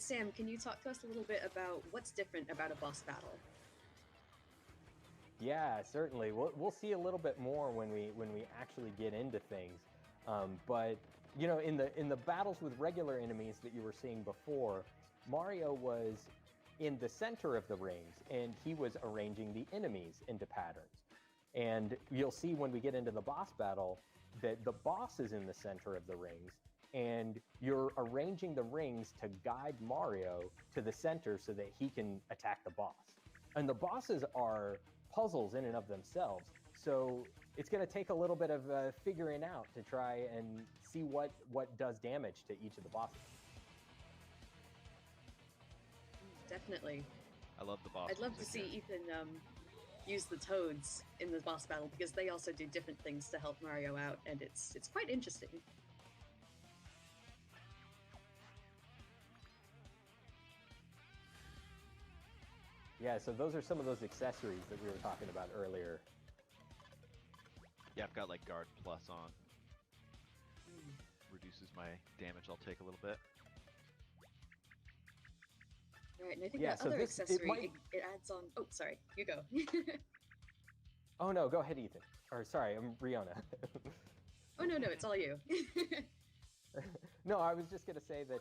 Sam, can you talk to us a little bit about what's different about a boss battle? Yeah, certainly. We'll see a little bit more when we actually get into things. But in the battles with regular enemies that you were seeing before, Mario was in the center of the rings, and he was arranging the enemies into patterns. And you'll see when we get into the boss battle that the boss is in the center of the rings, and you're arranging the rings to guide Mario to the center so that he can attack the boss. And the bosses are puzzles in and of themselves, so it's going to take a little bit of figuring out to try and see what does damage to each of the bosses. Definitely. I love the boss. I'd love to see Ethan use the toads in the boss battle because they also do different things to help Mario out, and it's quite interesting. Yeah, so those are some of those accessories that we were talking about earlier. Yeah, I've got like Guard Plus on. Reduces my damage I'll take a little bit. Right, and I think that other accessory, it adds on... Oh, sorry, you go. Oh no, go ahead, Ethan. Or sorry, I'm Riona. Oh no, it's all you. No, I was just going to say that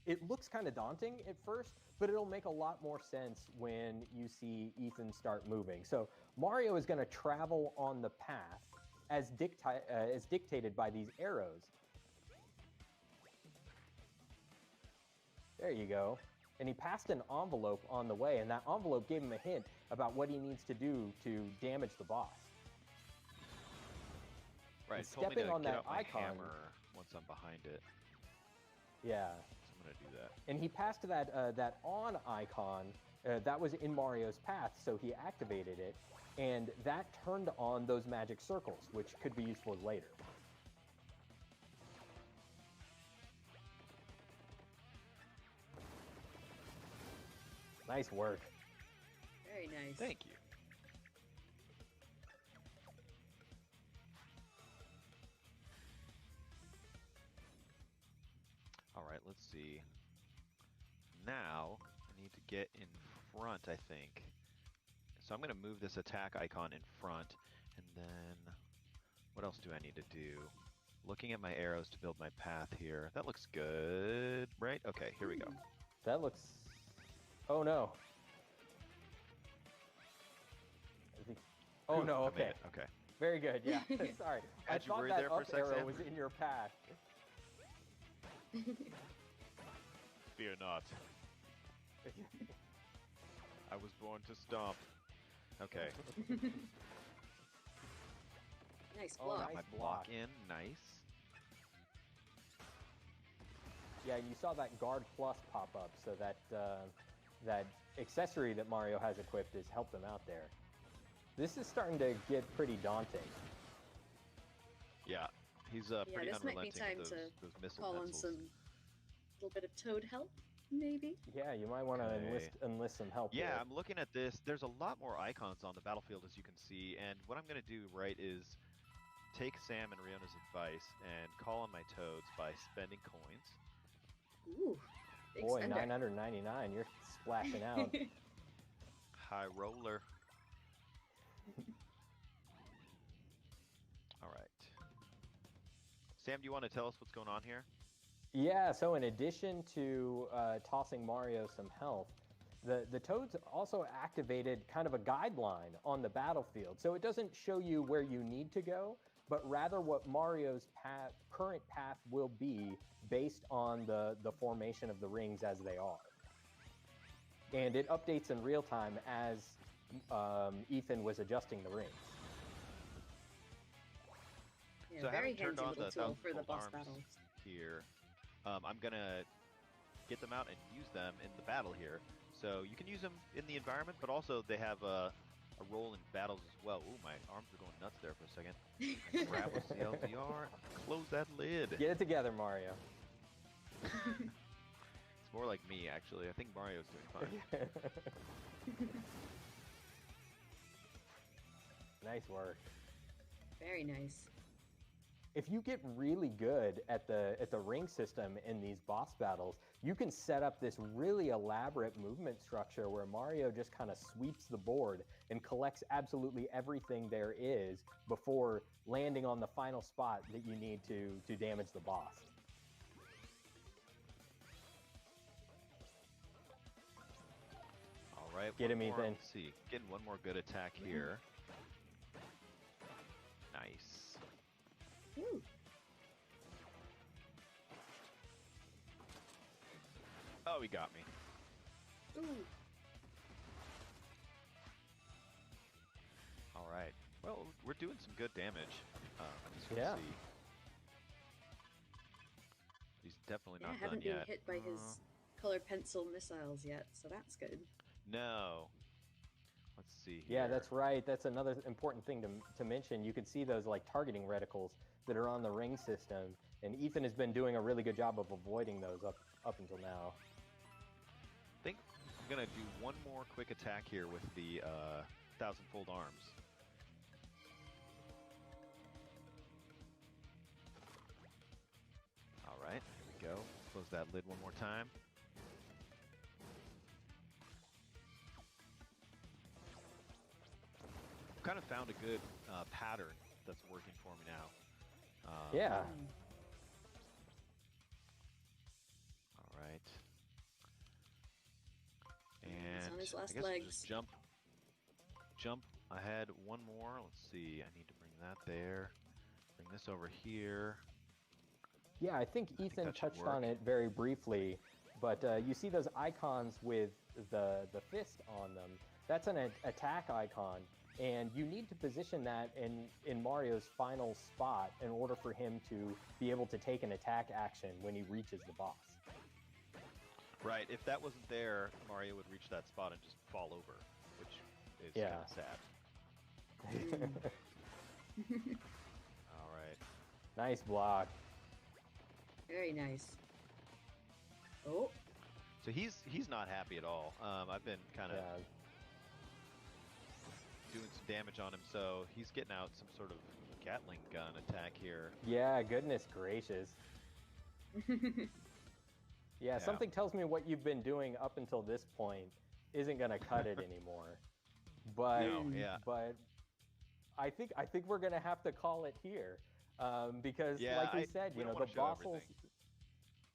it looks kind of daunting at first, but it'll make a lot more sense when you see Ethan start moving. So Mario is going to travel on the path as dictated by these arrows. There you go. And he passed an envelope on the way, and that envelope gave him a hint about what he needs to do to damage the boss. Right, stepping on that icon. Hammer once I'm behind it. Yeah. So I'm gonna do that. And he passed that on icon that was in Mario's path, so he activated it, and that turned on those magic circles, which could be useful later. Nice work. Very nice. Thank you. All right, let's see. Now, I need to get in front, I think. So I'm going to move this attack icon in front, and then what else do I need to do? Looking at my arrows to build my path here. That looks good, right? Okay, here we go. That looks... Oh no. I think... Oh no, okay. Okay. Very good, yeah. Sorry. I thought that up arrow was in your path. Fear not. I was born to stomp. Okay. Nice block. Oh, nice my block in, nice. Yeah, you saw that Guard Plus pop up, so that that accessory that Mario has equipped has helped him out there. This is starting to get pretty daunting. Yeah, he's pretty this might be unrelenting time with to those missile call on pencils. some little bit of Toad help, maybe. Yeah, you might want to enlist some help. Yeah, here. I'm looking at this. There's a lot more icons on the battlefield, as you can see, and what I'm going to do, right, is take Sam and Riona's advice and call on my toads by spending coins. Ooh, big boy, spender. 999. You're splashing out. High roller. All right. Sam, do you want to tell us what's going on here? Yeah, so in addition to tossing Mario some health, the Toads also activated kind of a guideline on the battlefield. So it doesn't show you where you need to go, but rather what Mario's current path will be based on the formation of the rings as they are. And it updates in real time as Ethan was adjusting the rings. Yeah, So very having turned handy on little the tool for the 1,000 boss arms battles. here, I'm gonna get them out and use them in the battle here. So you can use them in the environment, but also they have a role in battles as well. Ooh, my arms are going nuts there for a second. Grab with the LDR, close that lid. Get it together, Mario. It's more like me, actually. I think Mario's doing fine. Nice work. Very nice. if you get really good at the ring system in these boss battles, you can set up this really elaborate movement structure where Mario just kind of sweeps the board and collects absolutely everything there is before landing on the final spot that you need to damage the boss. All right, Get him, Ethan. Let's see, getting one more good attack here. Nice. Ooh. Oh, he got me. Ooh. All right. Well, we're doing some good damage. As you Yeah. can see. He's definitely Yeah, not haven't done been yet. hit by his colored pencil missiles yet, so that's good. No. Let's see here. Yeah, that's right. That's another important thing to mention. You can see those like targeting reticles that are on the ring system, and Ethan has been doing a really good job of avoiding those up until now. I think I'm gonna do one more quick attack here with the thousand-fold arms. All right, here we go. Close that lid one more time. I've kind of found a good pattern that's working for me now. Yeah. All right. He's And on his last I guess we'll legs. just jump ahead one more. Let's see. I need to bring that there. Bring this over here. Yeah, I think Ethan that should touched on it very briefly, but you see those icons with the fist on them. That's an attack icon, and you need to position that in Mario's final spot in order for him to be able to take an attack action when he reaches the boss. Right. If that wasn't there, Mario would reach that spot and just fall over, which is kind of sad. All right. Nice block. Very nice. Oh. So he's not happy at all. I've been kind of doing some damage on him, so he's getting out some sort of Gatling gun attack here. Yeah, goodness gracious. Yeah, something tells me what you've been doing up until this point isn't going to cut it anymore. But but I think we're going to have to call it here because, like we said, you know, the bosses.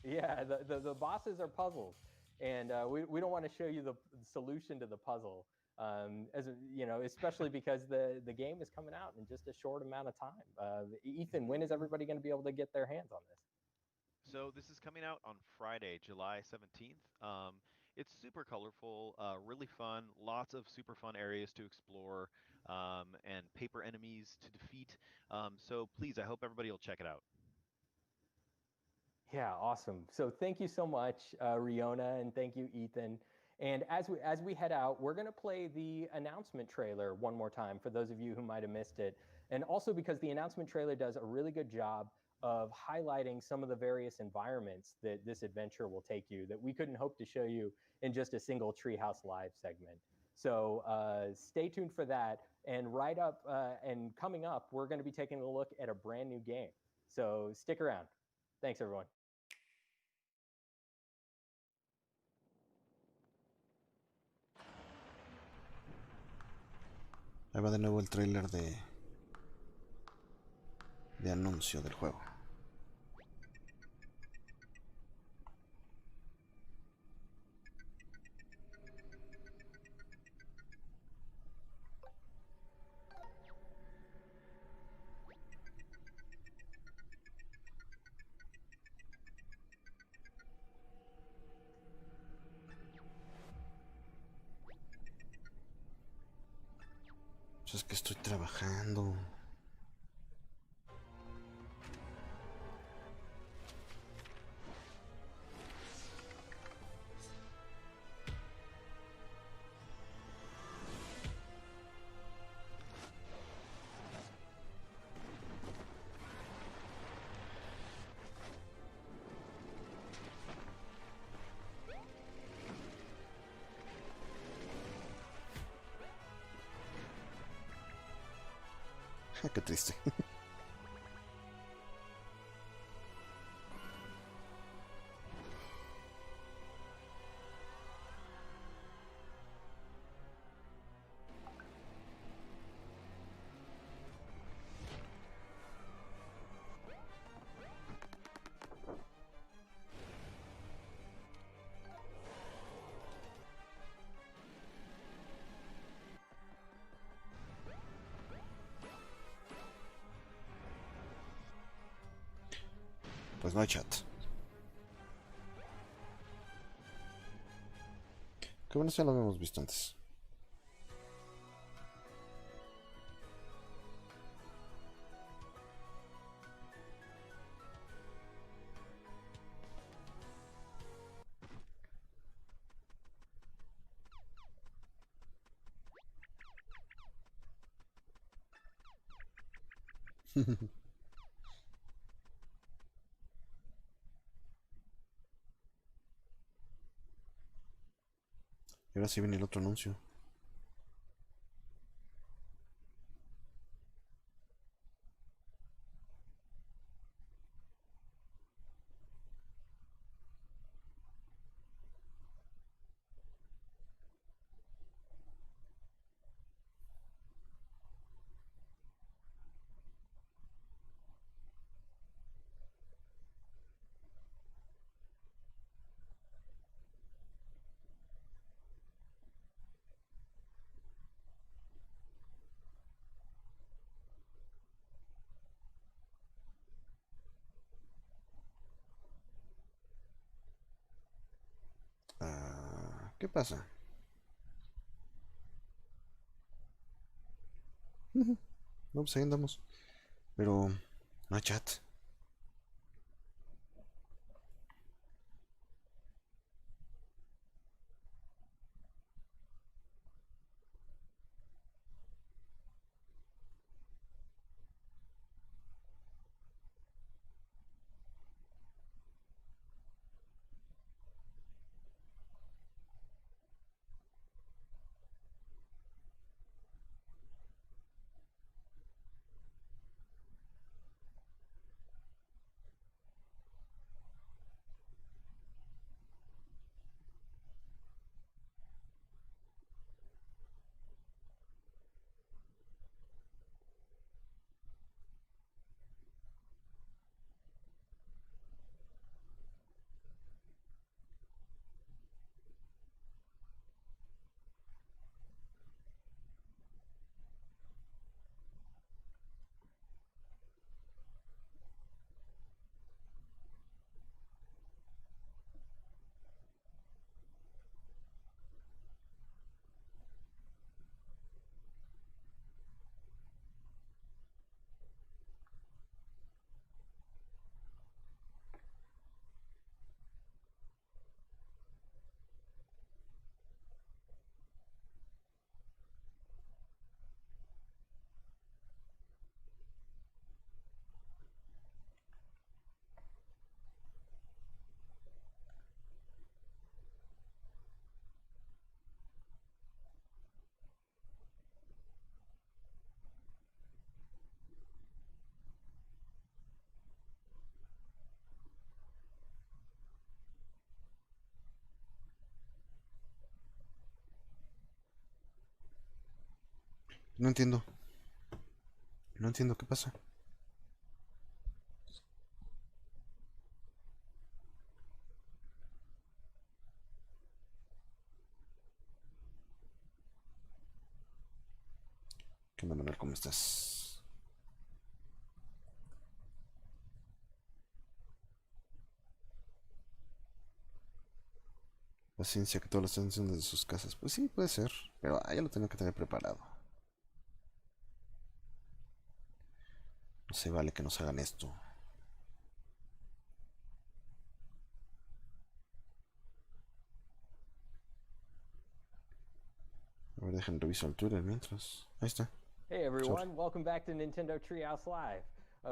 Yeah, the bosses are puzzles, and we don't want to show you the solution to the puzzle. As you know, especially because the game is coming out in just a short amount of time. Ethan, when is everybody going to be able to get their hands on this? So this is coming out on Friday, July 17th. It's super colorful, really fun, lots of super fun areas to explore, and paper enemies to defeat. So please, I hope everybody will check it out. Yeah, awesome. So thank you so much, Riona, and thank you, Ethan. And as we head out, we're going to play the announcement trailer one more time for those of you who might have missed it. And also because the announcement trailer does a really good job of highlighting some of the various environments that this adventure will take you that we couldn't hope to show you in just a single Treehouse Live segment. So stay tuned for that. And right up and coming up, we're going to be taking a look at a brand new game. So stick around. Thanks, everyone. Ahí va de nuevo el tráiler de anuncio del juego. Pues es que estoy trabajando. Qué triste. Pues no hay chat. Qué bueno, ya lo habíamos visto antes. Y ahora sí viene el otro anuncio. ¿Qué pasa? No, pues ahí andamos. Pero no hay chat. No entiendo. No entiendo qué pasa. ¿Qué onda, Manuel? ¿Cómo estás? Paciencia, que todos lo están haciendo desde sus casas. Pues sí, puede ser. Pero ya lo tengo que tener preparado. No se vale que nos hagan esto. A ver, dejen reviso el Twitter mientras. Ahí está. Hey everyone, welcome back to Nintendo Treehouse Live.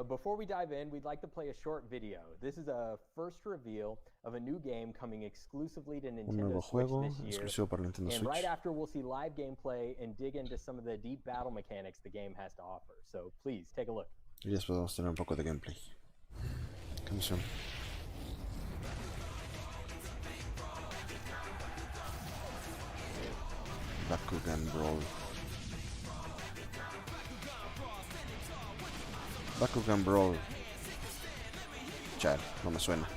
Before we dive in, we'd like to play a short video. This is a first reveal of a new game coming exclusively to Un Nintendo nuevo Switch juego this year. exclusivo para Nintendo And Switch. right after, we'll see live gameplay and dig into some of the deep battle mechanics the game has to offer. So please, take a look. Y después vamos a tener un poco de gameplay. Qué emoción. Bakugan Brawl. Bakugan Brawl. Chal, no me suena.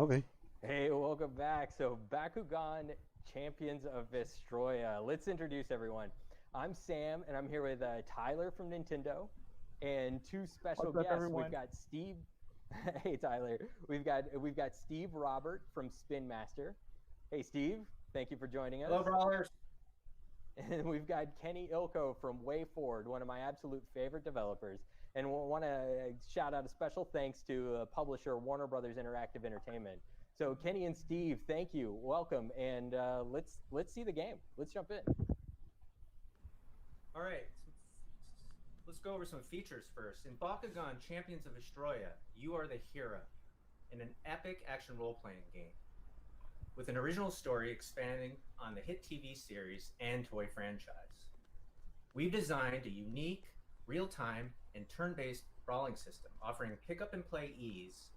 Ok. Hey, welcome back. So, Bakugan Champions of Vestroya. Let's introduce everyone. I'm Sam, and I'm here with Tyler from Nintendo, and two special What's up, guests. everyone? We've got Steve. Hey, Tyler. We've got Steve Robert from Spin Master. Hey, Steve. Thank you for joining us. Hello, brawlers. And we've got Kenny Ilko from WayForward, one of my absolute favorite developers. And we'll want to shout out a special thanks to publisher Warner Brothers Interactive Entertainment. So Kenny and Steve, thank you, welcome, and let's see the game. Let's jump in. All right, let's go over some features first. In Bakugan Champions of Vestroya, you are the hero in an epic action role-playing game with an original story expanding on the hit TV series and toy franchise. We've designed a unique, real-time, and turn-based brawling system offering pick-up-and-play ease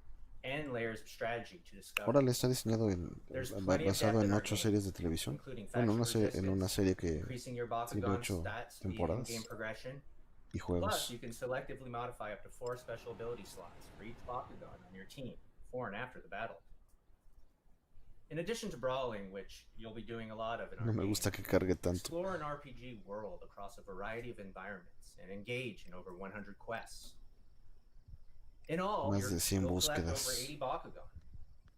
and layers of strategy to discover. Órale, está diseñado There's plenty of basado depth en in our 8 game, series de televisión. including Bueno, faction en una resistance, serie que increasing your tiene Bakugan 8 stats, speed, and temporadas game progression. y Plus, juegos. you can selectively modify up to 4 special ability slots for each Bakugan on your team, before and after the battle. In addition to brawling, which you'll be doing a lot of in our No me game, gusta que cargue tanto. explore an RPG world across a variety of environments and engage in over 100 quests. In all, Más de 100 you'll collect over búsquedas. 80 Bakugan,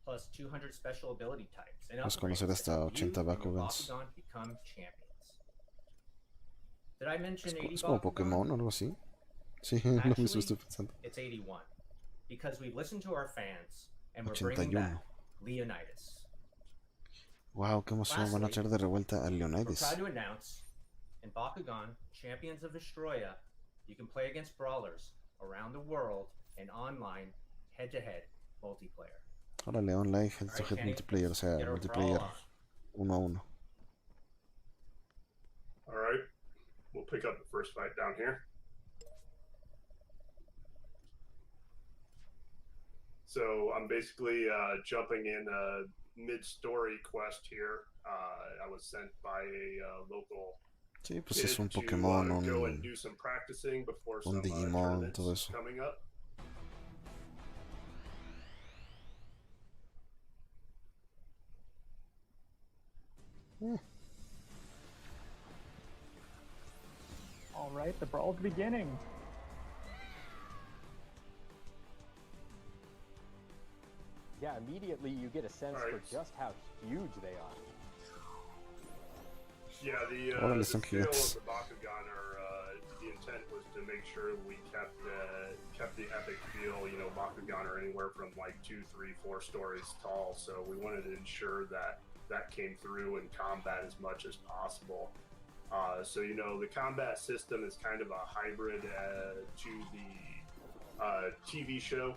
plus 200 special ability types, and Puedes upgrades conocer that hasta help you 80 and your Bakugans. Bakugan become champions. Did I mention 80 Es como Bakugan? Pokémon o algo así. Sí, lo mismo estoy pensando. It's 81, because we've listened to our fans and we're bringing 81. back Leonidas. Wow, qué emoción. Van a Lastly, echar de revuelta a We're Leonidas. proud to announce, in Bakugan Champions of Vestroya, you can play against brawlers around the world in online, head-to-head multiplayer. Órale, online, All head to right, head Kenny, multiplayer, o sea, get our multiplayer brawl on. 1 a 1. All right, we'll pick up the first fight down here. So I'm basically jumping in a mid-story quest here. I was sent by a local Sí, pues kid es un to Pokémon, go and un do some practicing before un some Digimon, todo tournaments eso. coming up. All right, the brawl's beginning. Yeah, immediately you get a sense for Alright. just how huge they are. Yeah, Órale, the son scale of gigantes. the Bakugan the intent was to make sure we kept the epic feel. You know, Bakugan are anywhere from like 2, 3, 4 stories tall, so we wanted to ensure that that came through in combat as much as possible. So you know, the combat system is kind of a hybrid to the TV show.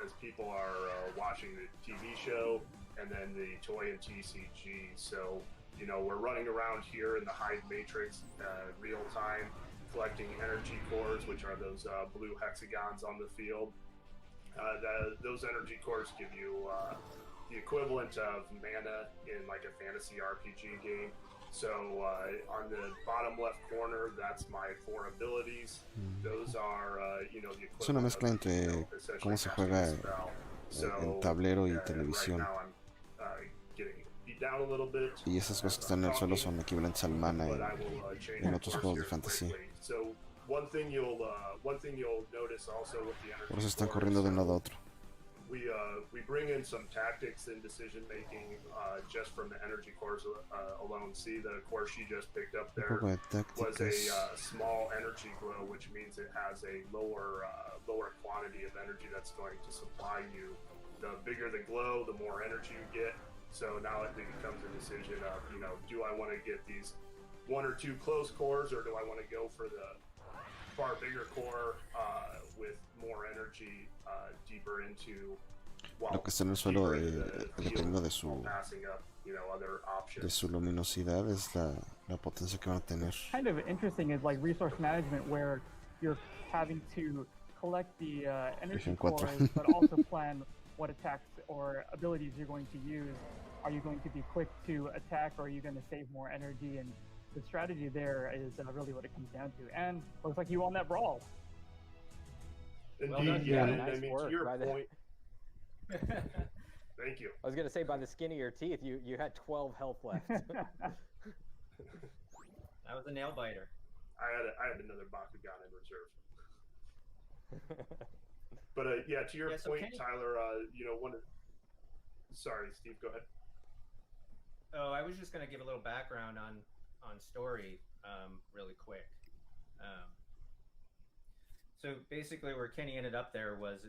As people are watching the TV show and then the toy and TCG. So, you know, we're running around here in the Hive Matrix real time, collecting energy cores, which are those blue hexagons on the field. Those energy cores give you the equivalent of mana in like a fantasy RPG game. So on the bottom left corner, that's my 4 abilities. Those are, you know, the Es una equivalent mezcla of, entre you know, essentially cómo se casting juega a spell. en tablero y Right televisión. now I'm getting beat down a little bit. Y esas cosas que están en el suelo son equivalentes al mana But I will change en otros course juegos de here fantasía. quickly. So one thing you'll notice also with the energy Por eso están cores, corriendo de un lado a otro. we bring in some tactics in decision making just from the energy cores alone. See, the core she just picked up Un there poco de was tácticas. a small energy glow, which means it has a lower quantity of energy that's going to supply you. The bigger the glow, the more energy you get. So now it becomes a decision of, you know, do I want to get these 1 or 2 close cores, or do I want to go for the far bigger core with more energy deeper into Lo que está en el suelo, deeper into the dependiendo field, de su, passing up, you know, other de options. su luminosidad, es la potencia que van a tener. Kind of interesting is like resource management where you're having to collect the energy Región 4. cores, but also plan what attacks or abilities you're going to use. Are you going to be quick to attack, or are you going to save more energy? And the strategy there is really what it comes down to. And looks like you won that brawl. Indeed, Well done, yeah. Kenny. And I Nice mean, work to your by the- point, Thank you. I was gonna say by the skin of your teeth, you had 12 health left. That was a nail biter. I had another Bakugan in reserve. But yeah, to your point, Kenny... Tyler, you know, sorry, Steve, go ahead. Oh, I was just going to give a little background on story really quick. So basically where Kenny ended up there was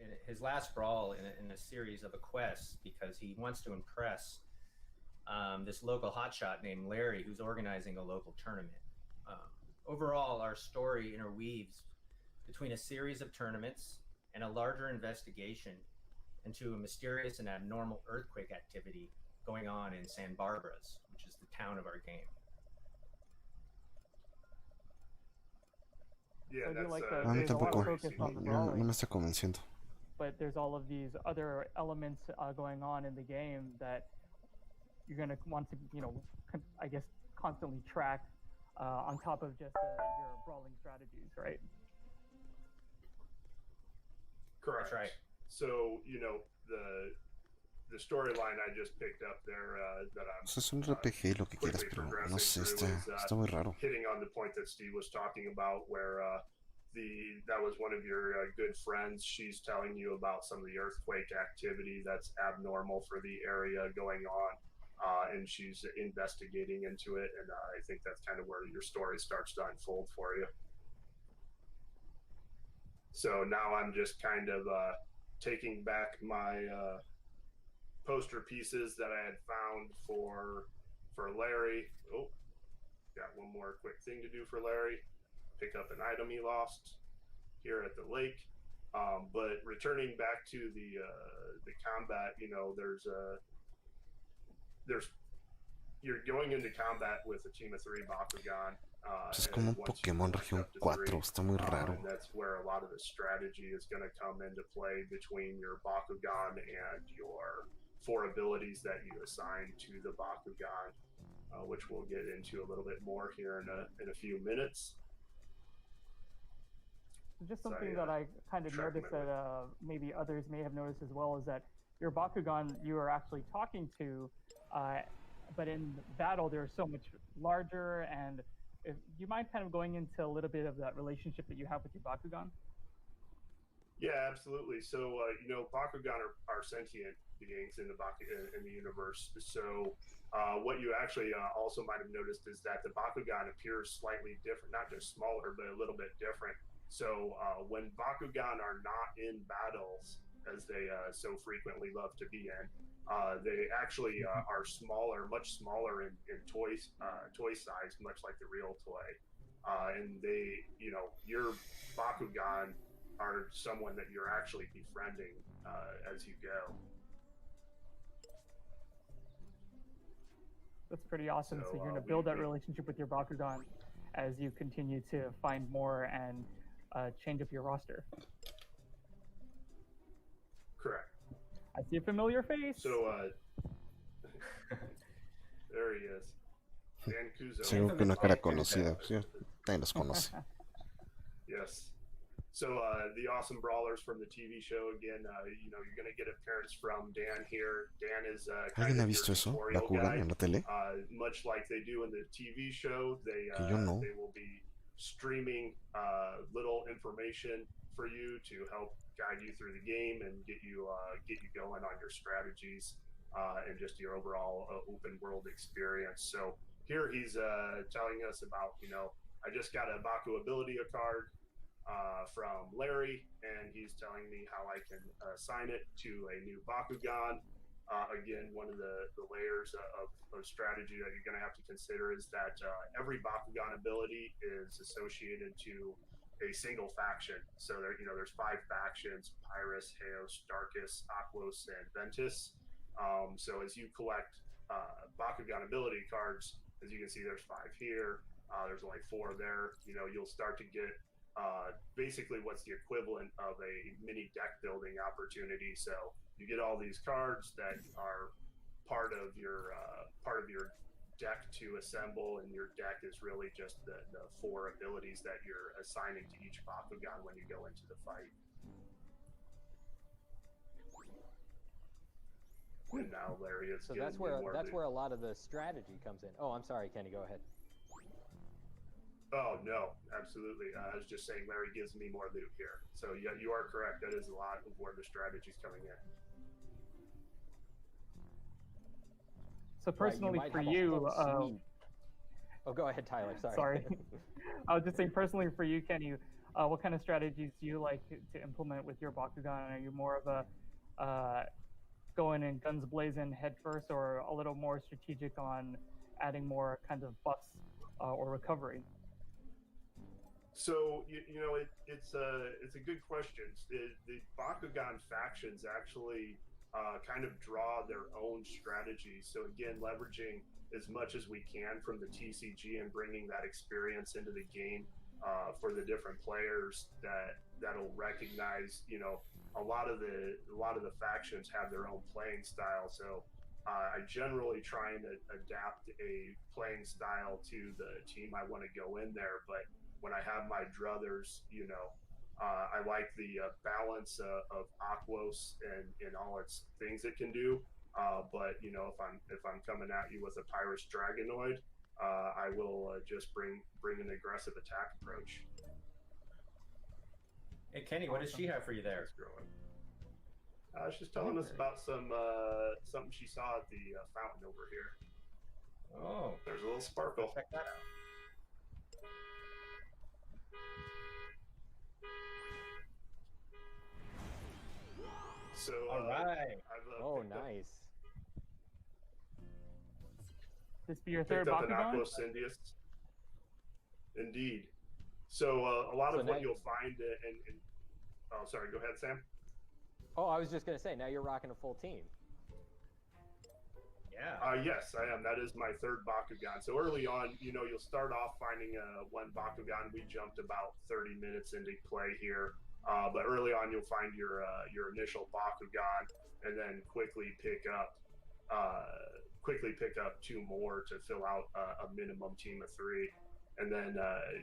in his last brawl in a series of a quest because he wants to impress this local hotshot named Larry who's organizing a local tournament. Overall, our story interweaves between a series of tournaments and a larger investigation into a mysterious and abnormal earthquake activity going on in San Barbara's, which is the town of our game. Yeah, So I do that's like A mí there's a lot of tampoco. focus on the No brawling, me está convenciendo. but there's all of these other elements going on in the game that you're going to want to, you know, I guess, constantly track on top of just your brawling strategies, right? correct. That's right. So, you know, the storyline I just picked up there that I'm O sea, es un RPG lo que quieras, quickly pero no progressing sé, through is está muy raro. hitting on the point that Steve was talking about where that was one of your good friends. She's telling you about some of the earthquake activity that's abnormal for the area going on. And she's investigating into it, and I think that's kind of where your story starts to unfold for you. So now I'm just kind of taking back my poster pieces that I had found for Larry. Oh, got one more quick thing to do for Larry. Pick up an item he lost here at the lake. But returning back to the combat, you know, you're going into combat with a team of 3 Bakugan. Es como un Pokémon región 4, está muy raro. And that's where a lot of the strategy is going to come into play between your Bakugan and your 4 abilities that you assign to the Bakugan, which we'll get into a little bit more here in a few minutes. Just something that I kind of noticed that maybe others may have noticed as well is that your Bakugan you are actually talking to, but in battle they're so much larger. And if you mind kind of going into a little bit of that relationship that you have with your Bakugan? Yeah, absolutely. So you know, Bakugan are sentient beings in the universe. So what you actually also might have noticed is that the Bakugan appears slightly different, not just smaller, but a little bit different. So when Bakugan are not in battles, as they so frequently love to be in, they actually are smaller, much smaller in toy size, much like the real toy. And they, you know, your Bakugan are someone that you're actually befriending as you go. That's pretty awesome. So, So, you're going to build that relationship with your Bakugan as you continue to find more and change up your roster. Correct. I see a familiar face. So there he is. Dan Kuzo. Seguro que una cara conocida. Sí, nadie los conoce. Yes. So the awesome brawlers from the TV show again. You know, you're going to get appearance from Dan here. Dan is kind ¿Alguien ha of visto your eso? tutorial ¿Bakugan guide. en la tele? Much like they do in the TV show, they Que yo no. they will be streaming little information for you to help guide you through the game and get you going on your strategies and just your overall open world experience. So here he's telling us about, you know, I just got a Baku ability card from Larry, and he's telling me how I can assign it to a new Bakugan. Again, one of the layers of strategy that you're going to have to consider is that every Bakugan ability is associated to a single faction. So there, you know, there's 5 factions: Pyrrhus, Heos, Darkus, Aquos, and Ventus. So as you collect Bakugan ability cards, as you can see, there's 5 here. There's only 4 there. You know, you'll start to get basically what's the equivalent of a mini deck building opportunity. So you get all these cards that are part of your deck to assemble, and your deck is really just the 4 abilities that you're assigning to each Bakugan when you go into the fight. And now Larry is So giving that's me where more that's loot. where a lot of the strategy comes in. Oh, I'm sorry, Kenny. Go ahead. Oh no, absolutely. I was just saying Larry gives me more loot here. So yeah, you are correct. That is a lot of where the strategy's coming in. So personally might for have a you, whole suite. Oh, go ahead, Tyler. Sorry. sorry. I was just saying personally for you, Kenny, what kind of strategies do you like to implement with your Bakugan? Are you more of a going in guns blazing head first, or a little more strategic on adding more kinds of buffs or recovery? So you know it's a good question. The Bakugan factions actually kind of draw their own strategy. So again, leveraging as much as we can from the TCG and bringing that experience into the game for the different players that'll recognize. You know, a lot of the factions have their own playing style. So I generally try and adapt a playing style to the team I want to go in there, but when I have my druthers, you know, I like the balance of Aquos and all its things it can do. But you know, if I'm coming at you with a Pyrus Dragonoid, I will just bring an aggressive attack approach. Hey Kenny, what does she have for you there? She's telling us about something she saw at the fountain over here. Oh, There's a little sparkle. check that out. So All right. Oh, nice. This be your third picked up an Bakugan? Aquos Syndius. Indeed. So a lot of what you'll find in oh, sorry, go ahead, Sam. Oh, I was just gonna say, now you're rocking a full team. Yeah. Yes, I am. That is my third Bakugan. So early on, you know, you'll start off finding one Bakugan. We jumped about 30 minutes into play here, but early on you'll find your initial Bakugan, and then quickly pick up two more to fill out a minimum team of 3, and then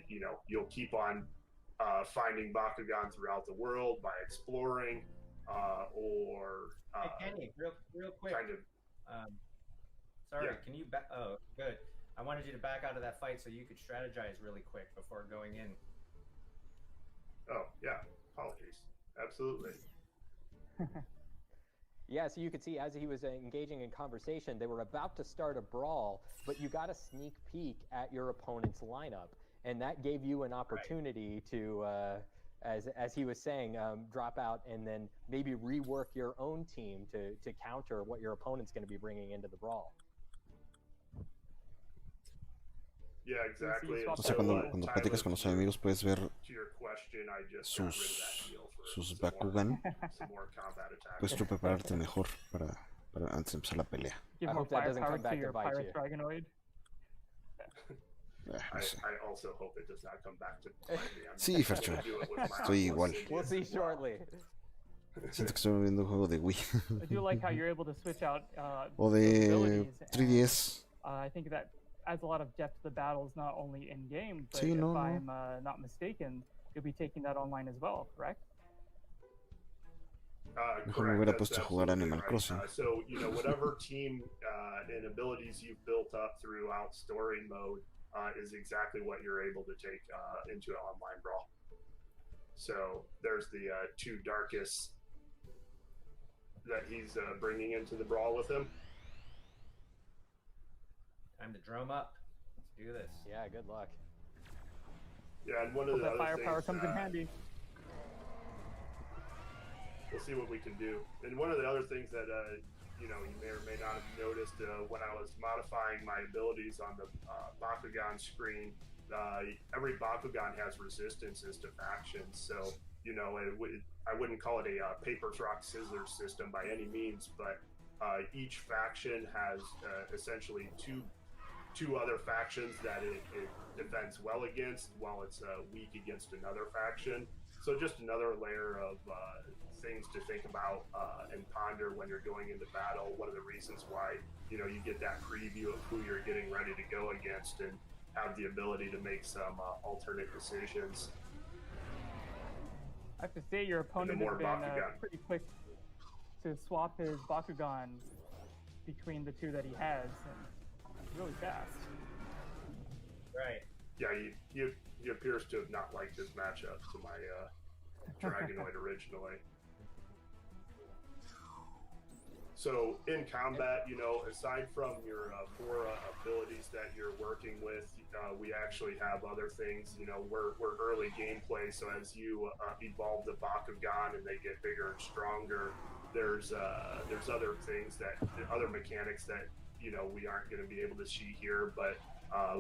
you know, you'll keep on finding Bakugan throughout the world by exploring or Hey Kenny, real quick. kind of. Sorry, Yeah. can you back? Oh, good. I wanted you to back out of that fight so you could strategize really quick before going in. Oh yeah, apologies. Absolutely. Yeah, so you could see as he was engaging in conversation, they were about to start a brawl, but you got a sneak peek at your opponent's lineup, and that gave you an opportunity to, as he was saying, drop out and then maybe rework your own team to counter what your opponent's going to be bringing into the brawl. Yeah, exactly. O sea, cuando platicas con los enemigos puedes ver sus Bakugan. Puedes tú prepararte mejor para antes de empezar la pelea. Give more firepower to your Pyrus Dragonoid. I also hope it does not come back to bite me. Sí, Fercho. Estoy igual. We'll see shortly. Siento que estoy viendo un juego de Wii. I do like how you're able to switch out o de 3DS. I think that adds a lot of depth to the battles, not only in game, but sí, if I'm not mistaken, you'll be taking that online as well, correct? Mejor me hubiera puesto a jugar Animal Crossing. So, you know, whatever team and abilities you've built up throughout story mode is exactly what you're able to take into an online brawl. So there's the 2 Darkus that he's bringing into the brawl with him. Time to drum up. Let's do this. Yeah, good luck. Yeah, and one of the other firepower things, comes in handy. We'll see what we can do. And one of the other things that you know, you may or may not have noticed when I was modifying my abilities on the Bakugan screen, every Bakugan has resistances to factions. So, you know, I wouldn't call it a paper, rock, scissors system by any means, but each faction has essentially two other factions that it defends well against, while it's weak against another faction. So just another layer of things to think about and ponder when you're going into battle. One of the reasons why, you know, you get that preview of who you're getting ready to go against and have the ability to make some alternate decisions. I have to say, your opponent has been pretty quick to swap his Bakugan between the two that he has, and it's really fast. Right. Yeah, he appears to have not liked his matchup to my Dragonoid originally. So in combat, you know, aside from your 4 abilities that you're working with, we actually have other things. You know, we're early gameplay, so as you evolve the Bakugan and they get bigger and stronger, there's other things other mechanics that, you know, we aren't going to be able to see here, but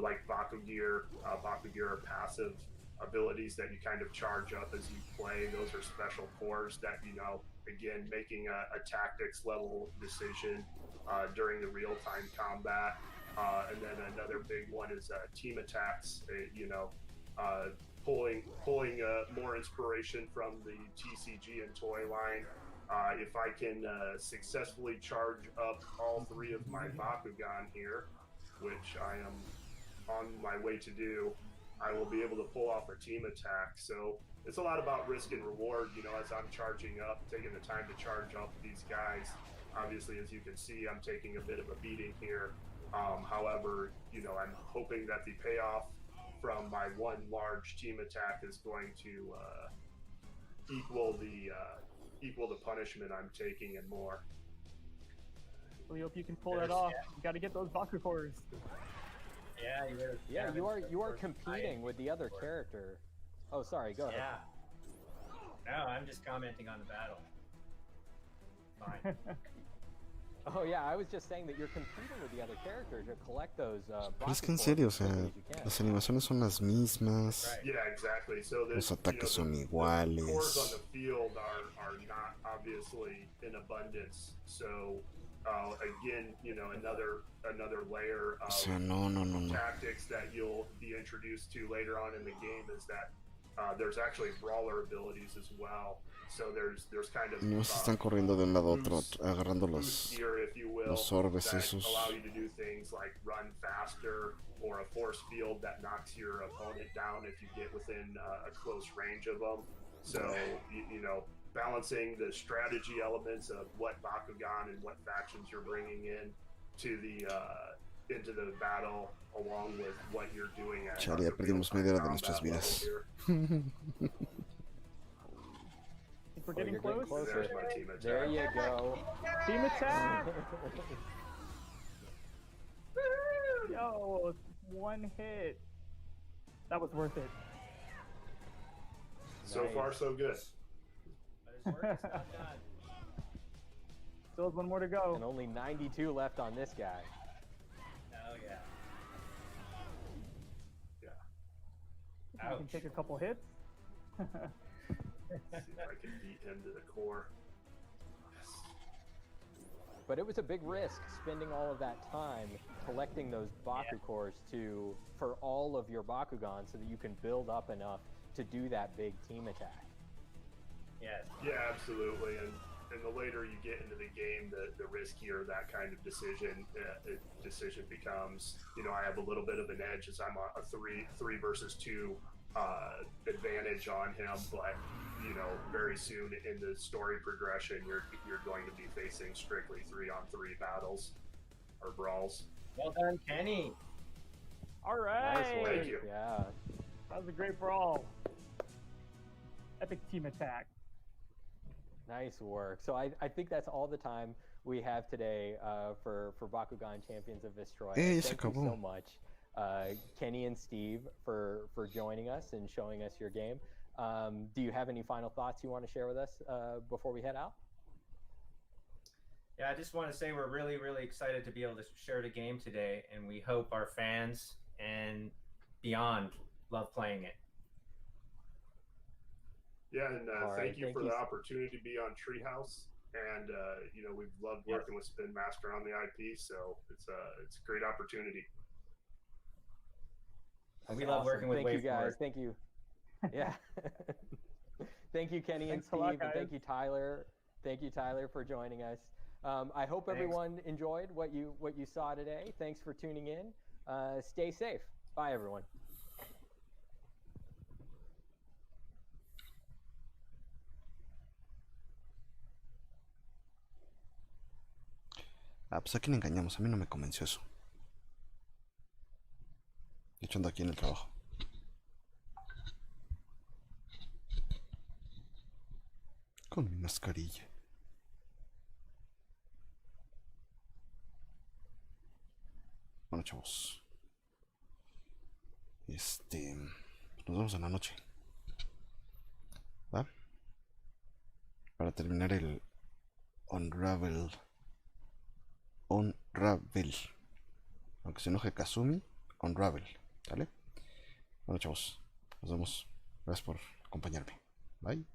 like Bakugear are passive abilities that you kind of charge up as you play. Those are special cores that, you know, again, making a tactics level decision during the real-time combat. And then another big one is team attacks, you know, pulling more inspiration from the TCG and toy line. If I can successfully charge up all 3 of my Bakugan here, which I am on my way to do, I will be able to pull off a team attack. So it's a lot about risk and reward, you know, as I'm charging up, taking the time to charge up these guys. Obviously, as you can see, I'm taking a bit of a beating here. However, you know, I'm hoping that the payoff from my one large team attack is going to equal the punishment I'm taking and more. Really hope you can pull that off. You got to get those Baku cores. Yeah, Yeah, you are competing with the other character. Oh, sorry, go ahead. Yeah. No, I'm just commenting on the battle. Fine. Oh yeah, I was just saying that you're competing with the other character to collect those. Pero es que en serio, o sea, las animaciones son las mismas. Right. Yeah, exactly. So Los ataques son the cores on iguales. the field are not obviously in abundance. So again, you know, another layer O of sea, no. tactics that you'll be introduced to later on in the game is that there's actually brawler abilities as well. So there's kind of No se están corriendo de un lado a otro, agarrando boost gear, if you will, los orbes that esos. allow you to do things like run faster, or a force field that knocks your opponent down if you get within a close range of them. So you know, balancing the strategy elements of what Bakugan and what factions you're bringing in to the into the battle, along with what you're doing at Chale, ya perdimos media hora de nuestras vidas. We're getting close. closer. There's my team attack. There you go. Team attack! Yo, 1 hit. That was worth it. So far, so good. But his work is not done. Still has 1 more to go. And only 92 left on this guy. Oh, yeah. Yeah. You can take a couple hits. See if I can beat him to the core. But it was a big risk spending all of that time collecting those Baku cores for all of your Bakugan so that you can build up enough to do that big team attack. Yes. Yeah, absolutely. And the later you get into the game, the riskier that kind of decision becomes. You know, I have a little bit of an edge as I'm a 3 versus 2 advantage on him, but you know, very soon in the story progression, you're going to be facing strictly 3-on-3 battles or brawls. Well done, Kenny. All right. Nice work. Thank you. Yeah. That was a great brawl. Epic team attack. Nice work. So I think that's all the time we have today for Bakugan Champions of Vestroia. Hey, Thank se you acabó. so much, Kenny and Steve, for joining us and showing us your game. Do you have any final thoughts you want to share with us before we head out? Yeah, I just want to say we're really, really excited to be able to share the game today, and we hope our fans and beyond love playing it. Yeah, and All right, thank you thank for you. the opportunity to be on Treehouse. And you know, we've loved working with Spin Master on the IP, so it's a great opportunity. And we love working with Thank you guys. WaveForward. Thank you. Yeah. Thank you, Kenny and Thanks a lot, Steve, and thank guys. you, Tyler. Thank you, Tyler, for joining us. I hope Thanks. everyone enjoyed what you saw today. Thanks for tuning in. Stay safe. Bye, everyone. Ah, pues a quién engañamos, a mí no me convenció eso. De hecho ando aquí en el trabajo. Con mi mascarilla. Bueno, chavos. Nos vemos en la noche. ¿Va? Para terminar el Unravel. Aunque se enoje Kazumi, Unravel. ¿Vale? Bueno, chavos. Nos vemos. Gracias por acompañarme. Bye.